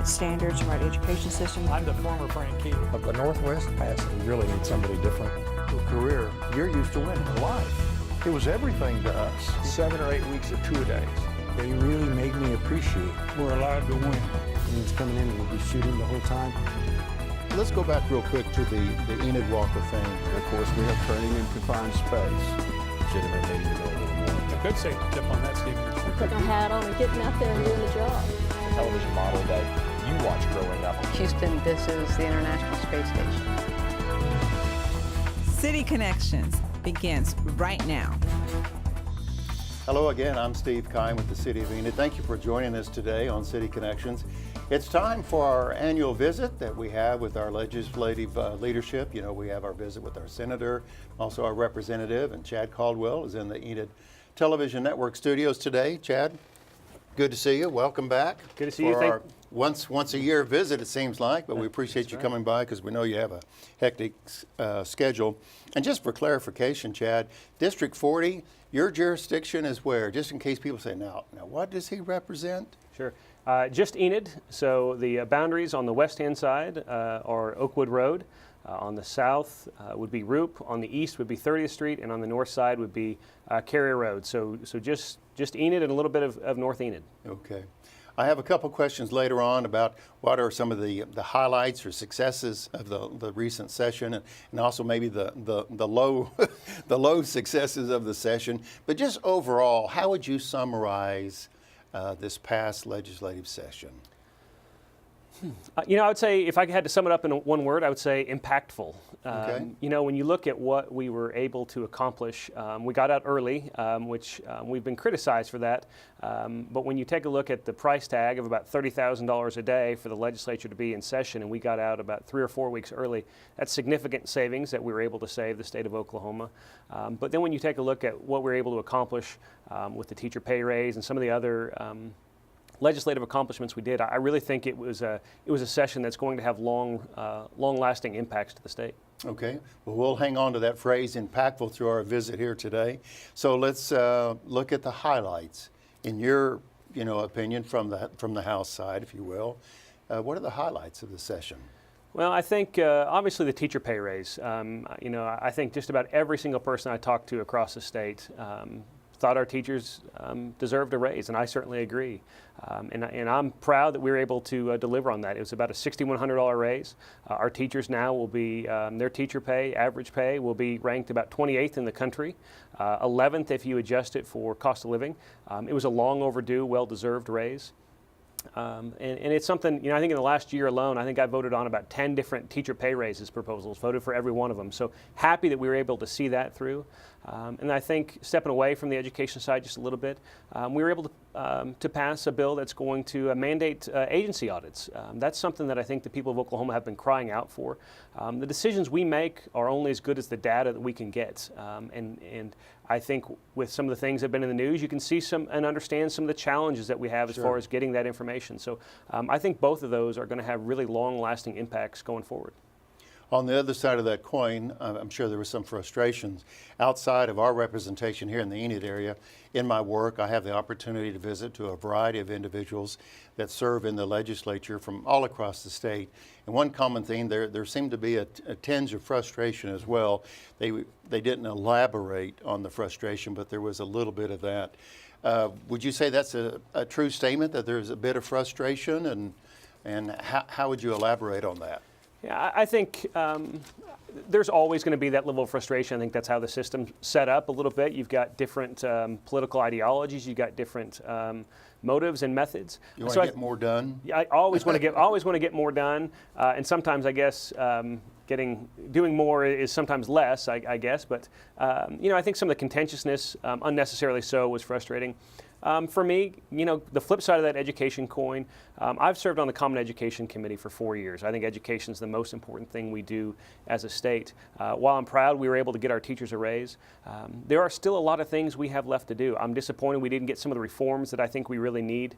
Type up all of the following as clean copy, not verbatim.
standards, right education system. I'm the former Frank Key. Of the Northwest Pass, we really need somebody different. Your career, you're used to winning a lot. It was everything to us. 7 or 8 weeks of two-a-days. They really made me appreciate We're allowed to win. he's coming in and we'll be shooting the whole time. Let's go back real quick to the Enid Walk of Fame. Of course, we have training in confined space. Should have been maybe to go a little more. A good safety tip on that, Steve. Putting a hat on and getting out there and doing the job. The television model that you watched growing up. Houston, this is the International Space Station. City Connections begins right now. Hello again, I'm Steve Kine with the City of Enid. Thank you for joining us today on City Connections. It's time for our annual visit that we have with our legislative leadership. You know, we have our visit with our senator, also our representative, and Chad Caldwell is in the Enid Television Network studios today. Chad, good to see you. Welcome back. Good to see you. For our once a year visit, it seems like, but we appreciate you coming by because we know you have a hectic schedule. And just for clarification, Chad, District 40, your jurisdiction is where? Just in case people say, now what does he represent? Sure. Just Enid. So the boundaries on the west-hand side are Oakwood Road. On the south would be Roop. On the east would be 30th Street, and on the north side would be Carrier Road. So just Enid and a little bit of North Enid. Okay. I have a couple questions later on about what are some of the highlights or successes of the recent session, and also maybe the low the low successes of the session. But just overall, how would you summarize this past legislative session? I would say if I had to sum it up in one word, I would say impactful. Okay. When you look at what we were able to accomplish, we got out early, which we've been criticized for that. But when you take a look at the price tag of about $30,000 a day for the legislature to be in session, and we got out about 3 or 4 weeks early, that's significant savings that we were able to save the state of Oklahoma. But then when you take a look at what we were able to accomplish with the teacher pay raise and some of the other legislative accomplishments we did, I really think it was a session that's going to have long-lasting impacts to the state. Okay, well, we'll hang on to that phrase, impactful, through our visit here today. So let's look at the highlights, in your opinion, from the House side, if you will. What are the highlights of the session? Well, I think obviously the teacher pay raise. I think just about every single person I talked to across the state thought our teachers deserved a raise, and I certainly agree. And I'm proud that we were able to deliver on that. It was about a $6,100 raise. Our teachers now will be, their teacher pay, average pay, will be ranked about 28th in the country, 11th if you adjust it for cost of living. It was a long overdue, well-deserved raise. And it's something, I think in the last year alone, I think I voted on about 10 different teacher pay raises proposals, voted for every one of them. So happy that we were able to see that through. And I think stepping away from the education side just a little bit, we were able to pass a bill that's going to mandate agency audits. That's something that I think the people of Oklahoma have been crying out for. The decisions we make are only as good as the data that we can get. And I think with some of the things that have been in the news, you can see and understand some of the challenges that we have as far as getting that information. So I think both of those are going to have really long-lasting impacts going forward. On the other side of that coin, I'm sure there was some frustrations. Outside of our representation here in the Enid area, in my work, I have the opportunity to visit to a variety of individuals that serve in the legislature from all across the state. And one common theme, there seemed to be a tinge of frustration as well. They didn't elaborate on the frustration, but there was a little bit of that. Would you say that's a true statement, that there's a bit of frustration, and how would you elaborate on that? Yeah, I think there's always going to be that level of frustration. I think that's how the system's set up a little bit. You've got different political ideologies. You've got different motives and methods. You want to get more done? I always want to get more done, and sometimes I guess doing more is sometimes less. I guess, but I think some of the contentiousness, unnecessarily so, was frustrating. For me, the flip side of that education coin, I've served on the Common Education Committee for 4 years. I think education is the most important thing we do as a state. While I'm proud we were able to get our teachers a raise, there are still a lot of things we have left to do. I'm disappointed we didn't get some of the reforms that I think we really need.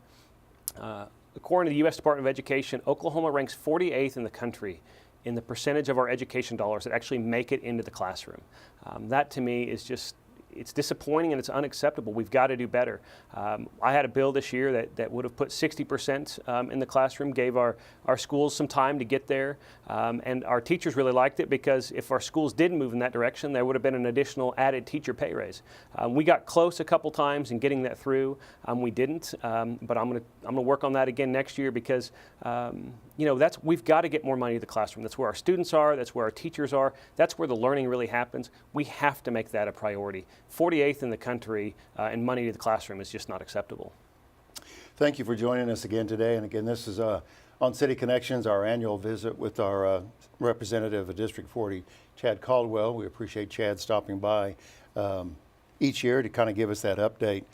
According to the U.S. Department of Education, Oklahoma ranks 48th in the country in the percentage of our education dollars that actually make it into the classroom. That to me is just it's disappointing and it's unacceptable. We've got to do better. I had a bill this year that would have put 60% in the classroom, gave our schools some time to get there, and our teachers really liked it because if our schools didn't move in that direction, there would have been an additional added teacher pay raise. We got close a couple times in getting that through. We didn't, but I'm gonna work on that again next year because we've got to get more money to the classroom. That's where our students are. That's where our teachers are. That's where the learning really happens. We have to make that a priority. 48th in the country in money to the classroom is just not acceptable. Thank you for joining us again today. And again, this is on City Connections, our annual visit with our representative of District 40, Chad Caldwell. We appreciate Chad stopping by each year to kind of give us that update.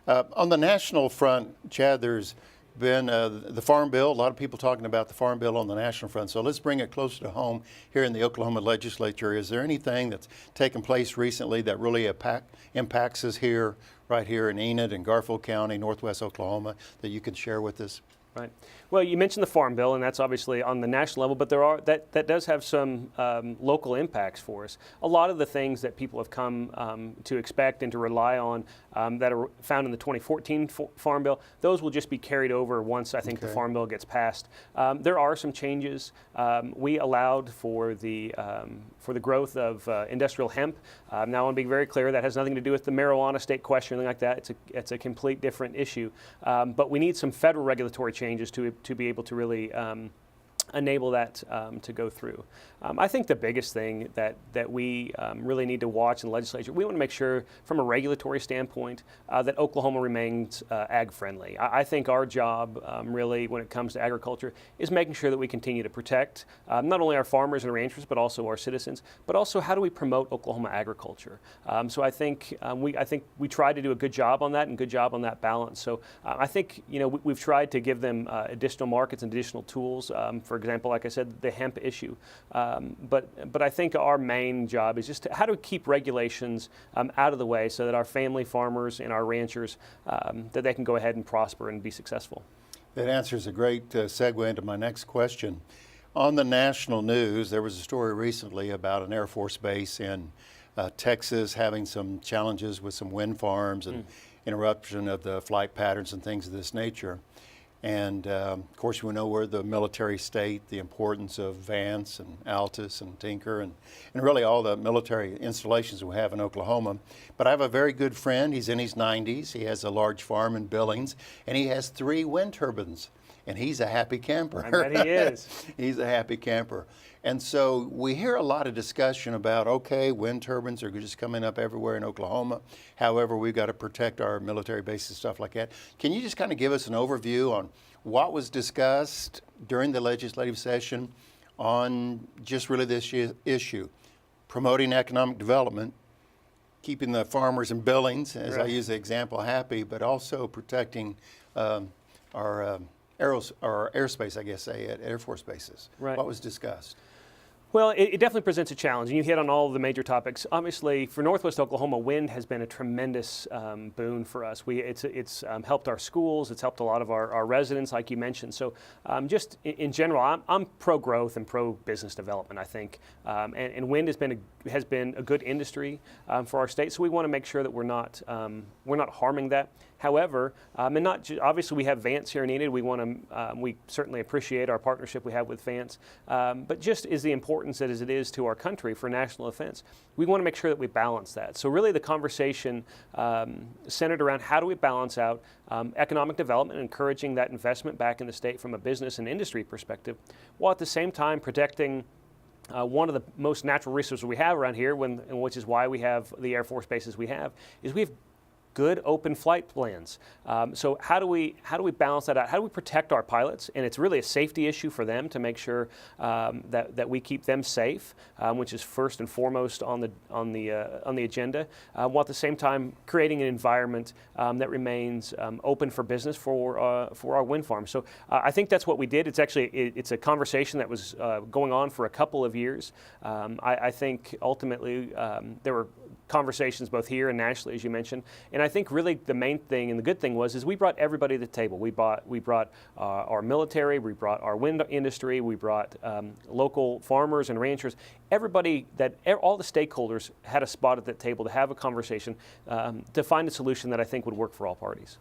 On the national front, Chad, there's been the Farm Bill. A lot of people talking about the Farm Bill on the national front. So let's bring it closer to home here in the Oklahoma legislature. Is there anything that's taken place recently that really impacts us right here in Enid and Garfield County, Northwest Oklahoma, that you can share with us? Right. Well, you mentioned the Farm Bill, and that's obviously on the national level, but that does have some local impacts for us. A lot of the things that people have come to expect and to rely on that are found in the 2014 Farm Bill, those will just be carried over once I think the Farm Bill gets passed. There are some changes. We allowed for the growth of industrial hemp. Now I want to be very clear that has nothing to do with the marijuana state question or anything like that. It's a complete different issue. But we need some federal regulatory changes to be able to really enable that to go through. I think the biggest thing that we really need to watch in the legislature, we want to make sure from a regulatory standpoint that Oklahoma remains ag friendly. I think our job really when it comes to agriculture is making sure that we continue to protect not only our farmers and ranchers but also our citizens, but also how do we promote Oklahoma agriculture. So I think we try to do a good job on that and good job on that balance. So I think we've tried to give them additional markets and additional tools. For example, like I said, the hemp issue. But I think our main job is just how to keep regulations out of the way so that our family farmers and our ranchers, that they can go ahead and prosper and be successful. That answers a great segue into my next question. On the national news, there was a story recently about an Air Force base in Texas having some challenges with some wind farms and interruption of the flight patterns and things of this nature. And of course, we know we're the military state, the importance of Vance and Altus and Tinker and really all the military installations we have in Oklahoma. But I have a very good friend. He's in his 90s. He has a large farm in Billings, and he has 3 wind turbines. And he's a happy camper. I bet he is. He's a happy camper. And so we hear a lot of discussion about, okay, wind turbines are just coming up everywhere in Oklahoma. However, we've got to protect our military bases, stuff like that. Can you just kind of give us an overview on what was discussed during the legislative session on just really this issue? Promoting economic development, keeping the farmers in Billings, as I use the example, happy, but also protecting our airspace, I guess, at Air Force bases. Right. What was discussed? Well, it definitely presents a challenge, and you hit on all of the major topics. Obviously, for Northwest Oklahoma, wind has been a tremendous boon for us. It's helped our schools, it's helped a lot of our residents, like you mentioned. So just in general, I'm pro-growth and pro-business development, I think. And wind has been a good industry for our state, so we want to make sure that we're not harming that. However, and not obviously we have Vance here in Enid. We certainly appreciate our partnership we have with Vance, but just as the importance as it is to our country for national defense, we want to make sure that we balance that. So really the conversation centered around how do we balance out economic development, encouraging that investment back in the state from a business and industry perspective, while at the same time protecting one of the most natural resources we have around here, which is why we have the Air Force bases we have good open flight plans. So how do we balance that out? How do we protect our pilots? And it's really a safety issue for them to make sure that we keep them safe, which is first and foremost on the agenda. While at the same time creating an environment that remains open for business for our wind farms. So I think that's what we did. It's a conversation that was going on for a couple of years. I think ultimately there were conversations both here and nationally, as you mentioned. And I think really the main thing and the good thing is we brought everybody to the table. We brought our military, we brought our wind industry, we brought local farmers and ranchers. Everybody, all the stakeholders had a spot at that table to have a conversation to find a solution that I think would work for all parties.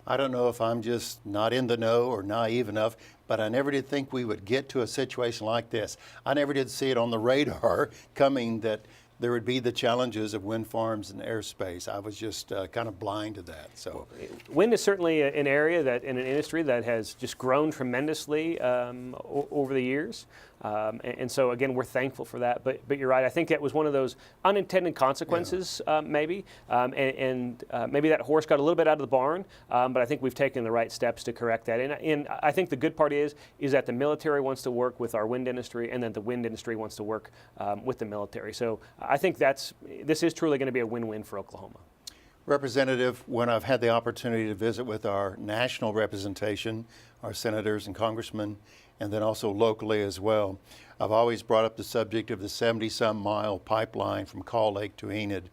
I don't know if I'm just not in the know or naive enough, but I never did think we would get to a situation like this. I never did see it on the radar coming that there would be the challenges of wind farms and airspace. I was just kind of blind to that. So, wind is certainly an area in an industry that has just grown tremendously over the years. And so again, we're thankful for that. But you're right. I think that was one of those unintended consequences, maybe, and maybe that horse got a little bit out of the barn. But I think we've taken the right steps to correct that. And I think the good part is that the military wants to work with our wind industry, and then the wind industry wants to work with the military. So I think this is truly going to be a win-win for Oklahoma. Representative, when I've had the opportunity to visit with our national representation, our senators and congressmen, and then also locally as well, I've always brought up the subject of the 70-some mile pipeline from Call Lake to Enid.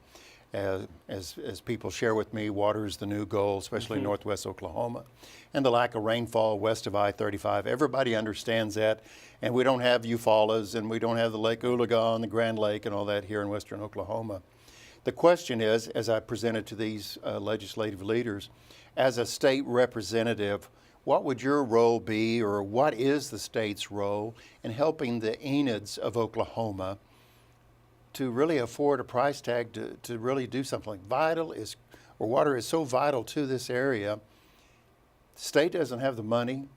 As people share with me, water is the new goal, especially in northwest Oklahoma, and the lack of rainfall west of I-35. Everybody understands that, and we don't have Eufaula's, and we don't have the Lake Oologah and the Grand Lake and all that here in western Oklahoma. The question is, as I presented to these legislative leaders, as a state representative, what would your role be, or what is the state's role in helping the Enids of Oklahoma to really afford a price tag to really do something? Water is so vital to this area. The state doesn't have the money.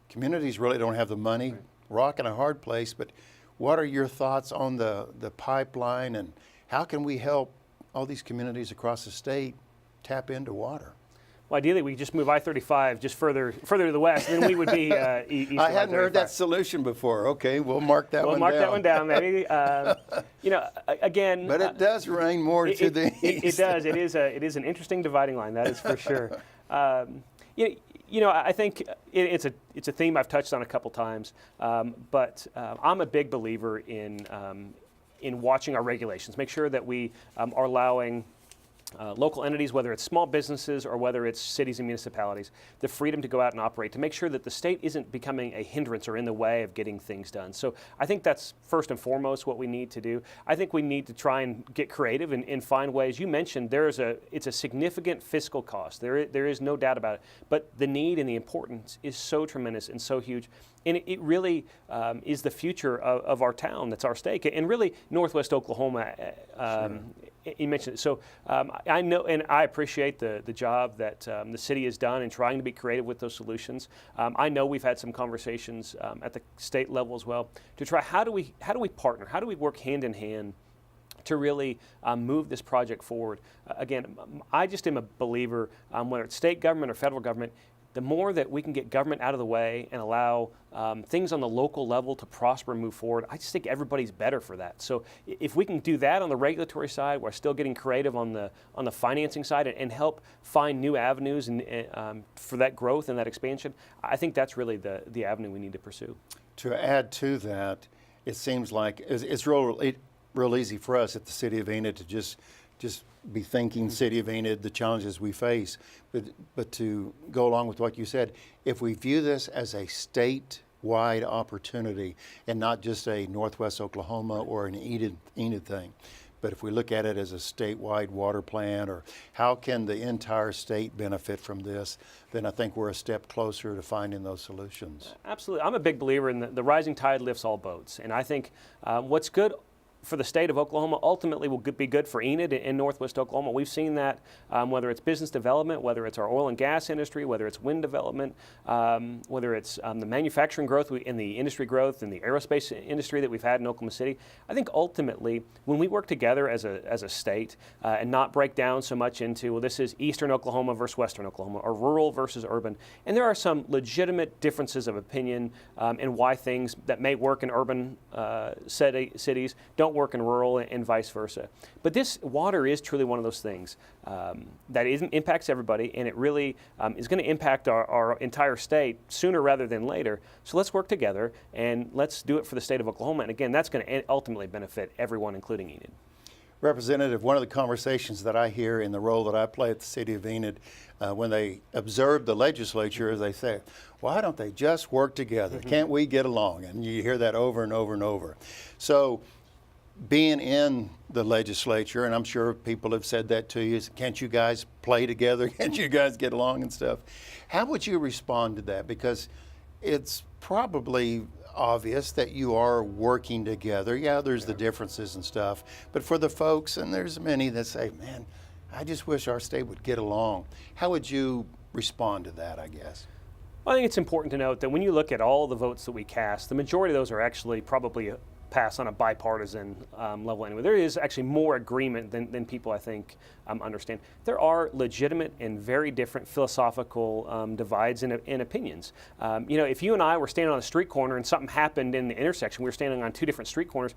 Communities really don't have the money. Rock in a hard place. But what are your thoughts on the pipeline, and how can we help all these communities across the state tap into water? Well, ideally, we just move I-35 just further to the west, and then we would be east of I hadn't I-35. heard that solution before. Okay, we'll mark that one down. We'll mark that one down, maybe. Again. But it does rain more to the east. It does. It is an interesting dividing line. That is for sure. I think it's a theme I've touched on a couple times, but I'm a big believer in watching our regulations. Make sure that we are allowing local entities, whether it's small businesses or whether it's cities and municipalities, the freedom to go out and operate, to make sure that the state isn't becoming a hindrance or in the way of getting things done. So I think that's first and foremost what we need to do. I think we need to try and get creative and find ways. You mentioned it's a significant fiscal cost. There is no doubt about it. But the need and the importance is so tremendous and so huge. And it really is the future of our town. That's our stake. And really, Northwest Oklahoma, you mentioned it. So I know and I appreciate the job that the city has done in trying to be creative with those solutions. I know we've had some conversations at the state level as well to try how do we partner? How do we work hand in hand to really move this project forward? Again, I just am a believer, whether it's state government or federal government, the more that we can get government out of the way and allow things on the local level to prosper and move forward, I just think everybody's better for that. So if we can do that on the regulatory side, we're still getting creative on the financing side and help find new avenues and for that growth and that expansion, I think that's really the avenue we need to pursue. To add to that, it seems like it's real easy for us at the City of Enid to just be thinking City of Enid, the challenges we face, but to go along with what you said, if we view this as a statewide opportunity and not just a Northwest Oklahoma or an Enid thing, but if we look at it as a statewide water plan, or how can the entire state benefit from this, then I think we're a step closer to finding those solutions. Absolutely. I'm a big believer in the rising tide lifts all boats. And I think what's good for the state of Oklahoma ultimately will be good for Enid in Northwest Oklahoma. We've seen that whether it's business development, whether it's our oil and gas industry, whether it's wind development, whether it's the manufacturing growth and the industry growth and the aerospace industry that we've had in Oklahoma City. I think ultimately when we work together as a state and not break down so much into, well, this is eastern Oklahoma versus western Oklahoma, or rural versus urban, and there are some legitimate differences of opinion in why things that may work in urban cities don't work in rural and vice versa. But this water is truly one of those things that impacts everybody, and it really is going to impact our entire state sooner rather than later. So let's work together and let's do it for the state of Oklahoma. And again, that's going to ultimately benefit everyone, including Enid. Representative, one of the conversations that I hear in the role that I play at the City of Enid, when they observe the legislature, is they say, why don't they just work together? Can't we get along? And you hear that over and over and over. So being in the legislature, and I'm sure people have said that to you, can't you guys play together? Can't you guys get along and stuff? How would you respond to that? Because it's probably obvious that you are working together. Yeah, there's the differences and stuff. But for the folks, and there's many that say, man, I just wish our state would get along. How would you respond to that, I guess? Well, I think it's important to note that when you look at all the votes that we cast, the majority of those are actually probably passed on a bipartisan level anyway. There is actually more agreement than people, I think, understand. There are legitimate and very different philosophical divides in opinions. If you and I were standing on a street corner and something happened in the intersection, we were standing on two different street corners,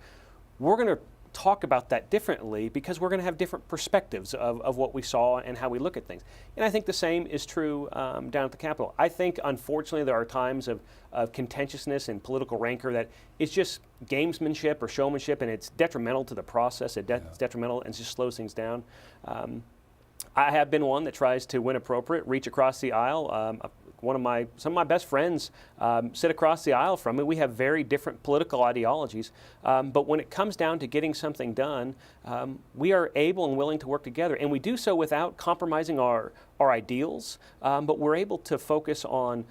we're going to talk about that differently because we're going to have different perspectives of what we saw and how we look at things. And I think the same is true down at the Capitol. I think, unfortunately, there are times of contentiousness and political rancor that it's just gamesmanship or showmanship, and it's detrimental to the process. It's detrimental and just slows things down. I have been one that tries to, when appropriate, reach across the aisle. Some of my best friends sit across the aisle from me. We have very different political ideologies, but when it comes down to getting something done, we are able and willing to work together, and we do so without compromising our ideals, but we're able to focus on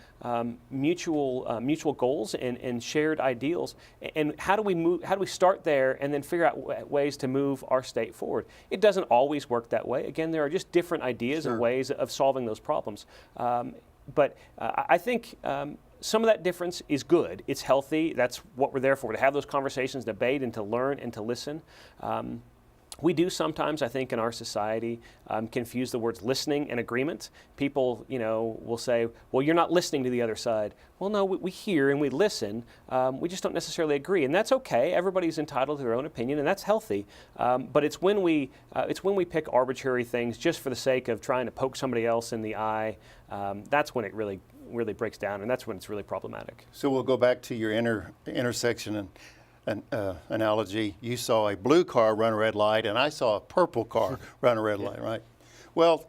mutual goals and shared ideals. And how do we start there and then figure out ways to move our state forward? It doesn't always work that way. Again, there are just different ideas and ways of solving those problems. But I think some of that difference is good. It's healthy. That's what we're there for, to have those conversations, debate, and to learn and to listen. We do sometimes, I think, in our society, confuse the words listening and agreement. People, will say, well, you're not listening to the other side. Well, no, we hear and we listen. We just don't necessarily agree, and that's okay. Everybody's entitled to their own opinion, and that's healthy. But it's when we pick arbitrary things just for the sake of trying to poke somebody else in the eye. That's when it really breaks down, and that's when it's really problematic. So we'll go back to your intersection and analogy. You saw a blue car run a red light, and I saw a purple car run a red light, right? Well,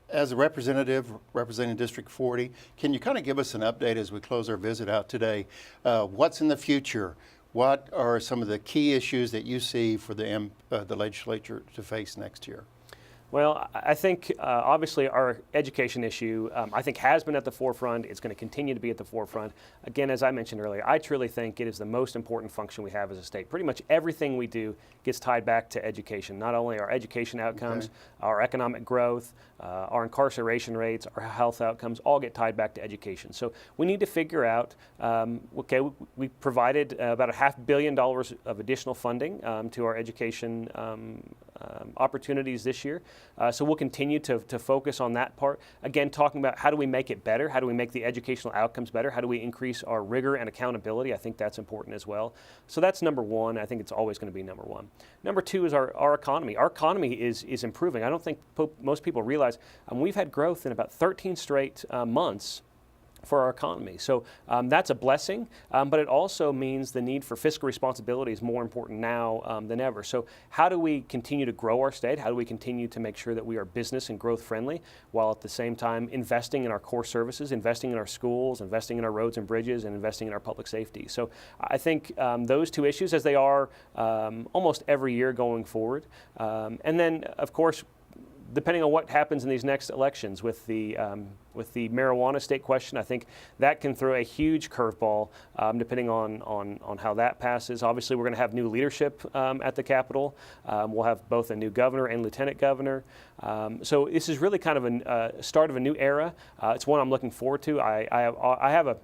as a representative representing District 40, can you kind of give us an update as we close our visit out today? What's in the future? What are some of the key issues that you see for the legislature to face next year? Well, I think obviously our education issue, I think, has been at the forefront. It's going to continue to be at the forefront. Again, as I mentioned earlier, I truly think it is the most important function we have as a state. Pretty much everything we do gets tied back to education. Not only our education outcomes, our economic growth, our incarceration rates, our health outcomes, all get tied back to education. So we need to figure out, we provided about $500 million of additional funding to our education opportunities this year. So we'll continue to focus on that part. Again, talking about how do we make it better? How do we make the educational outcomes better? How do we increase our rigor and accountability? I think that's important as well. So that's number one. I think it's always going to be number one. Number two is our economy. Our economy is improving. I don't think most people realize we've had growth in about 13 straight months for our economy. So that's a blessing, but it also means the need for fiscal responsibility is more important now than ever. So how do we continue to grow our state? How do we continue to make sure that we are business and growth friendly while at the same time investing in our core services, investing in our schools, investing in our roads and bridges, and investing in our public safety? So I think those two issues, as they are almost every year going forward. And then, of course, depending on what happens in these next elections with the marijuana state question, I think that can throw a huge curveball depending on how that passes. Obviously, we're going to have new leadership at the Capitol. We'll have both a new governor and lieutenant governor. So this is really kind of a start of a new era. It's one I'm looking forward to. I have a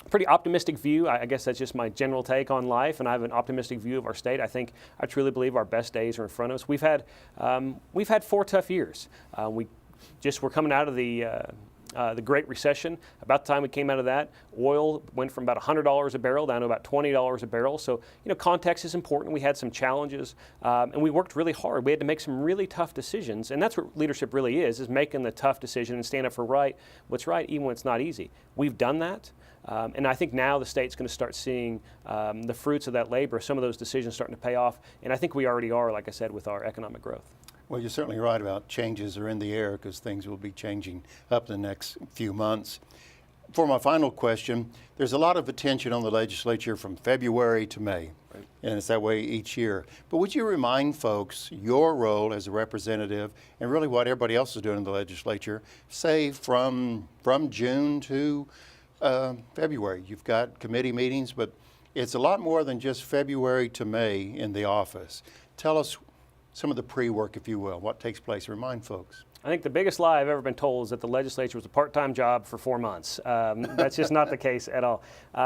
pretty optimistic view. I guess that's just my general take on life, and I have an optimistic view of our state. I truly believe our best days are in front of us. We've had 4 tough years. We're coming out of the Great Recession. About the time we came out of that, oil went from about $100 a barrel down to about $20 a barrel. So, context is important. We had some challenges, and we worked really hard. We had to make some really tough decisions, and that's what leadership really is making the tough decision and stand up for what's right, even when it's not easy. We've done that. And I think now the state's going to start seeing the fruits of that labor, some of those decisions starting to pay off. And I think we already are, like I said, with our economic growth. Well, you're certainly right about changes are in the air because things will be changing up in the next few months. For my final question, there's a lot of attention on the legislature from February to May, and it's that way each year. But would you remind folks your role as a representative and really what everybody else is doing in the legislature, say from June to February? You've got committee meetings, but it's a lot more than just February to May in the office. Tell us some of the pre-work, if you will, what takes place. Remind folks. I think the biggest lie I've ever been told is that the legislature was a part-time job for 4 months. That's just not the case at all.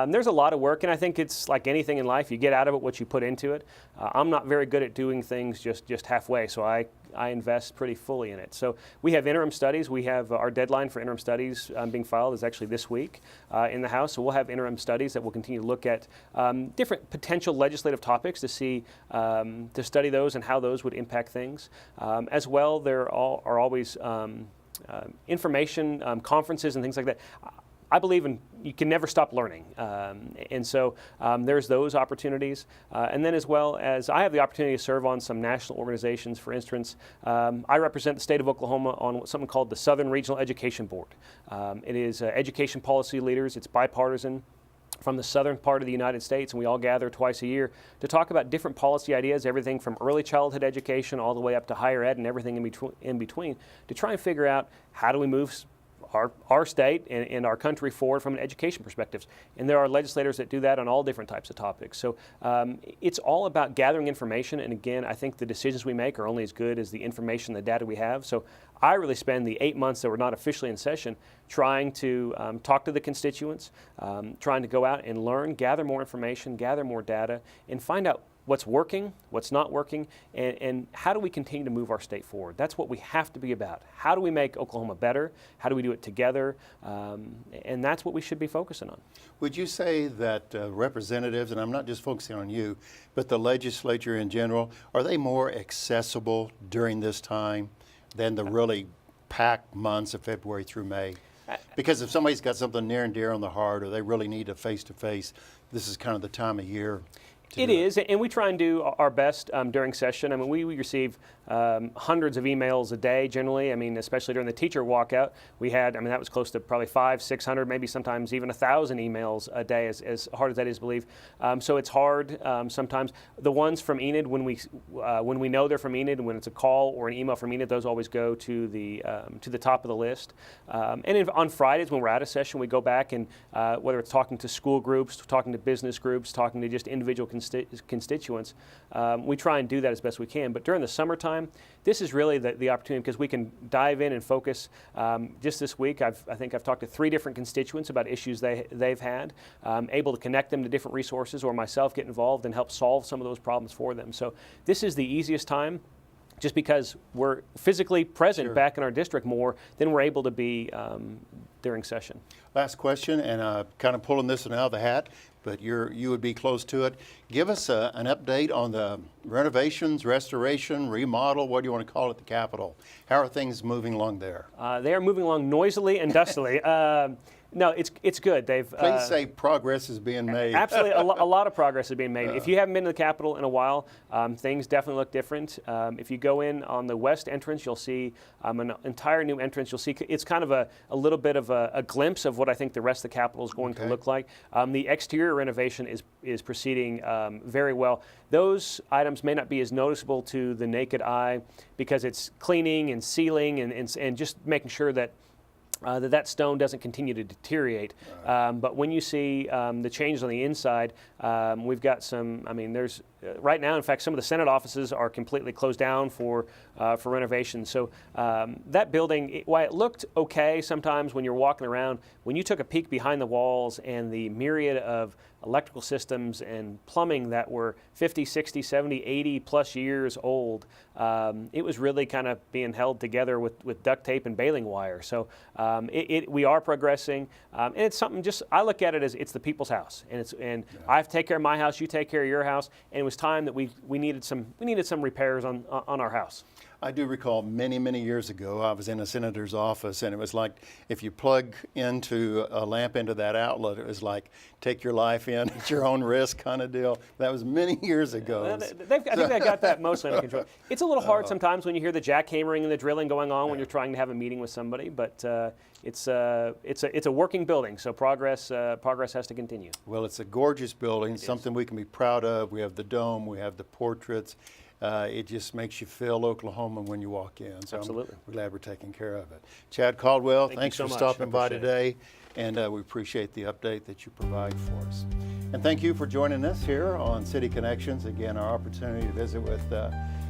There's a lot of work, and I think it's like anything in life. You get out of it what you put into it. I'm not very good at doing things just halfway, so I invest pretty fully in it. So we have interim studies. We have our deadline for interim studies being filed is actually this week in the House. So we'll have interim studies that will continue to look at different potential legislative topics to see, to study those and how those would impact things. As well, there are always information conferences and things like that. I believe you can never stop learning. And so there's those opportunities. And then as well as I have the opportunity to serve on some national organizations. For instance, I represent the state of Oklahoma on something called the Southern Regional Education Board. It is education policy leaders. It's bipartisan from the southern part of the United States, and we all gather twice a year to talk about different policy ideas, everything from early childhood education all the way up to higher ed and everything in between, to try and figure out how do we move our state and our country forward from an education perspective. And there are legislators that do that on all different types of topics. So it's all about gathering information. And again, I think the decisions we make are only as good as the information, the data we have. So I really spend the 8 months that we're not officially in session trying to talk to the constituents, trying to go out and learn, gather more information, gather more data, and find out what's working, what's not working, and how do we continue to move our state forward? That's what we have to be about. How do we make Oklahoma better? How do we do it together? And that's what we should be focusing on. Would you say that representatives, and I'm not just focusing on you, but the legislature in general, are they more accessible during this time than the really packed months of February through May? Because if somebody's got something near and dear on the heart or they really need a face-to-face, this is kind of the time of year. It is, and we try and do our best during session. I mean, we receive hundreds of emails a day generally. I mean, especially during the teacher walkout, we had, I mean, that was close to probably 500, 600, maybe sometimes even 1,000 emails a day, as hard as that is to believe. So it's hard sometimes. The ones from Enid, when we know they're from Enid, when it's a call or an email from Enid, those always go to the top of the list. And on Fridays when we're out of session, we go back and whether it's talking to school groups, talking to business groups, talking to just individual constituents, we try and do that as best we can. But during the summertime, this is really the opportunity because we can dive in and focus. Just this week, I think I've talked to 3 different constituents about issues they've had, able to connect them to different resources or myself get involved and help solve some of those problems for them. So this is the easiest time just because we're physically present back in our district more than we're able to be during session. Last question, and kind of pulling this one out of the hat, but you would be close to it. Give us an update on the renovations, restoration, remodel, what do you want to call it, the Capitol. How are things moving along there? They are moving along noisily and dustily. No, it's good. Please say progress is being made. Absolutely, a lot of progress is being made. If you haven't been to the Capitol in a while, things definitely look different. If you go in on the west entrance, you'll see an entire new entrance. You'll see it's kind of a little bit of a glimpse of what I think the rest of the Capitol is going to look like. The exterior renovation is proceeding very well. Those items may not be as noticeable to the naked eye because it's cleaning and sealing and just making sure that that stone doesn't continue to deteriorate. But when you see the changes on the inside, we've got some, I mean, there's, right now, in fact, some of the Senate offices are completely closed down for renovation. So that building, while it looked okay sometimes when you're walking around, when you took a peek behind the walls and the myriad of electrical systems and plumbing that were 50, 60, 70, 80 plus years old. It was really kind of being held together with duct tape and baling wire. So we are progressing, and it's something. Just I look at it as it's the people's house, and I have to take care of my house. You take care of your house, and it was time that we needed some repairs on our house. I do recall many, many years ago, I was in a senator's office, and it was like if you plug into a lamp into that outlet, it was like take your life in at your own risk kind of deal. That was many years ago. I think they got that mostly under control. It's a little hard sometimes when you hear the jackhammering and the drilling going on when you're trying to have a meeting with somebody, but it's a working building, so progress has to continue. Well, it's a gorgeous building, something we can be proud of. We have the dome, we have the portraits. It just makes you feel Oklahoma when you walk in. So Absolutely. we're glad we're taking care of it. Chad Caldwell, Thank thanks you for so much. stopping by Appreciate today, and we appreciate the update that you provide for us. And thank you for joining us here on City Connections. Again, our opportunity to visit with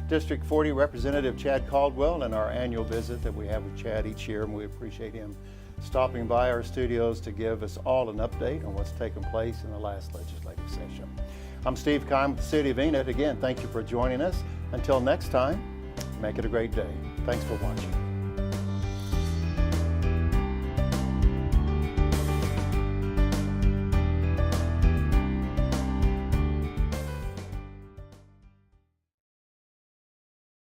District 40 Representative Chad Caldwell and our annual visit that we have with Chad each year, and we appreciate him stopping by our studios to give us all an update on what's taken place in the last legislative session. I'm Steve Keim with the City of Enid. Again, thank you for joining us. Until next time, make it a great day. Thanks for watching.